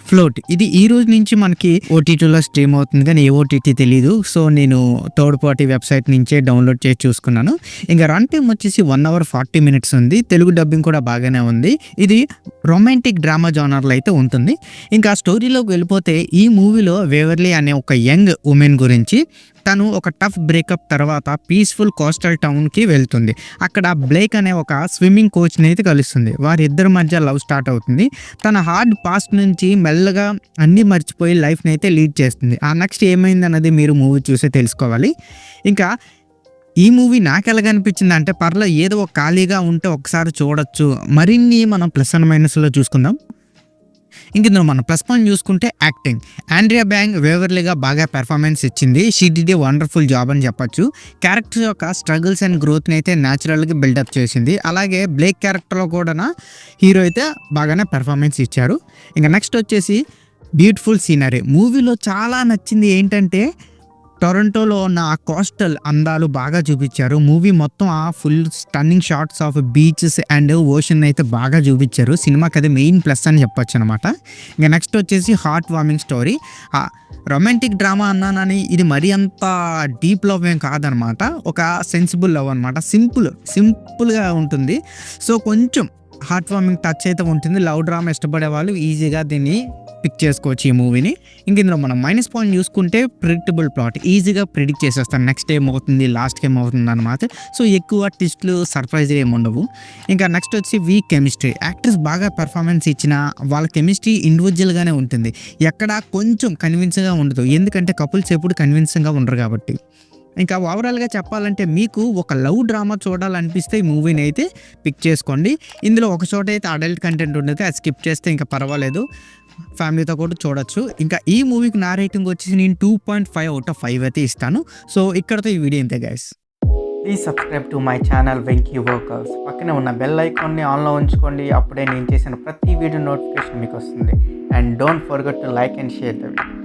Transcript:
Float ఇది ఈ రోజు నుంచి మనకి ఓటీటీలో స్ట్రీమ్ అవుతుంది, కానీ ఏ ఓటీటీ తెలీదు. సో నేను థర్డ్ పార్టీ వెబ్సైట్ నుంచే డౌన్లోడ్ చేసి చూసుకున్నాను. ఇంకా రన్ టైం వచ్చేసి 1 hour 40 minutes ఉంది. తెలుగు డబ్బింగ్ కూడా బాగానే ఉంది. ఇది రొమాంటిక్ డ్రామా జోనర్లో అయితే ఉంటుంది. ఇంకా స్టోరీలోకి వెళ్ళిపోతే ఈ మూవీలో వేవర్లీ అనే ఒక యంగ్ ఉమెన్ గురించి, తను ఒక టఫ్ బ్రేకప్ తర్వాత పీస్ఫుల్ కోస్టల్ టౌన్కి వెళ్తుంది. అక్కడ బ్లేక్ అనే ఒక స్విమ్మింగ్ కోచ్ని అయితే కలుస్తుంది. వారిద్దరి మధ్య లవ్ స్టార్ట్ అవుతుంది. తన హార్డ్ పాస్ట్ నుంచి మెల్లగా అన్నీ మర్చిపోయి లైఫ్ని అయితే లీడ్ చేస్తుంది. ఆ నెక్స్ట్ ఏమైంది అన్నది మీరు మూవీ చూసే తెలుసుకోవాలి. ఇంకా ఈ మూవీ నాకు ఎలాగ అనిపించింది అంటే, ఏదో ఒక ఖాళీగా ఉంటే ఒకసారి చూడొచ్చు. మరిన్ని మనం ప్లస్ అండ్ మైనస్లో చూసుకుందాం. ఇందులో మనం ప్లస్ పాయింట్ చూసుకుంటే యాక్టింగ్. ఆండ్రియా బ్యాంగ్ వేవర్లీగా బాగా పెర్ఫార్మెన్స్ ఇచ్చింది. She did a wonderful job అని చెప్పొచ్చు. క్యారెక్టర్ యొక్క స్ట్రగుల్స్ అండ్ గ్రోత్ని అయితే న్యాచురల్గా బిల్డప్ చేసింది. అలాగే బ్లేక్ క్యారెక్టర్లో కూడా హీరో అయితే బాగానే పెర్ఫార్మెన్స్ ఇచ్చారు. ఇంకా నెక్స్ట్ వచ్చేసి బ్యూటిఫుల్ సీనరీ. మూవీలో చాలా నచ్చింది ఏంటంటే, టొరంటోలో ఉన్న ఆ కోస్టల్ అందాలు బాగా చూపించారు. మూవీ మొత్తం ఆ full stunning shots of beaches and ocean అయితే బాగా చూపించారు. సినిమాకి అది మెయిన్ ప్లస్ అని చెప్పొచ్చు అనమాట. ఇంకా నెక్స్ట్ వచ్చేసి heart warming story. Romantic drama అన్నానని ఇది మరీ అంత డీప్ లవ్ ఏం కాదనమాట. ఒక సెన్సిబుల్ లవ్ అనమాట. సింపుల్గా ఉంటుంది. సో కొంచెం హార్ట్ వార్మింగ్ టచ్ అయితే ఉంటుంది. లవ్ డ్రామా ఇష్టపడే వాళ్ళు ఈజీగా దీన్ని పిక్ చేసుకోవచ్చు ఈ మూవీని. ఇంక ఇందులో మనం మైనస్ పాయింట్ చూసుకుంటే ప్రిడిక్టబుల్ ప్లాట్. ఈజీగా ప్రిడిక్ట్ చేసేస్తాను నెక్స్ట్ ఏమవుతుంది, లాస్ట్కి ఏమవుతుంది అనమాట. సో ఎక్కువ ట్విస్ట్లు, సర్ప్రైజ్ ఏమి ఉండవు. ఇంకా నెక్స్ట్ వచ్చి వీక్ కెమిస్ట్రీ. యాక్టర్స్ బాగా పెర్ఫార్మెన్స్ ఇచ్చిన వాళ్ళ కెమిస్ట్రీ ఇండివిజువల్గానే ఉంటుంది. ఎక్కడ కొంచెం కన్విన్సింగ్గా ఉండదు, ఎందుకంటే కపుల్స్ ఎప్పుడు కన్విన్సింగ్గా ఉండరు కాబట్టి. ఇంకా ఓవరాల్గా చెప్పాలంటే, మీకు ఒక లవ్ డ్రామా చూడాలనిపిస్తే ఈ మూవీని అయితే పిక్ చేసుకోండి. ఇందులో ఒక చోట అయితే అడల్ట్ కంటెంట్ ఉండదు, అది స్కిప్ చేస్తే ఇంకా పర్వాలేదు, ఫ్యామిలీతో కూడా చూడొచ్చు. ఇంకా ఈ మూవీకి నా రేటింగ్ వచ్చేసి నేను 2.5 out of 5 అయితే ఇస్తాను. సో ఇక్కడతో ఈ వీడియో ఇంతే guys. Please subscribe to my channel Venky workers. పక్కనే ఉన్న బెల్ ఐకాన్ని ఆన్లో ఉంచుకోండి. అప్పుడే నేను చేసిన ప్రతి వీడియో నోటిఫికేషన్ మీకు వస్తుంది. And don't forget to like and share the video.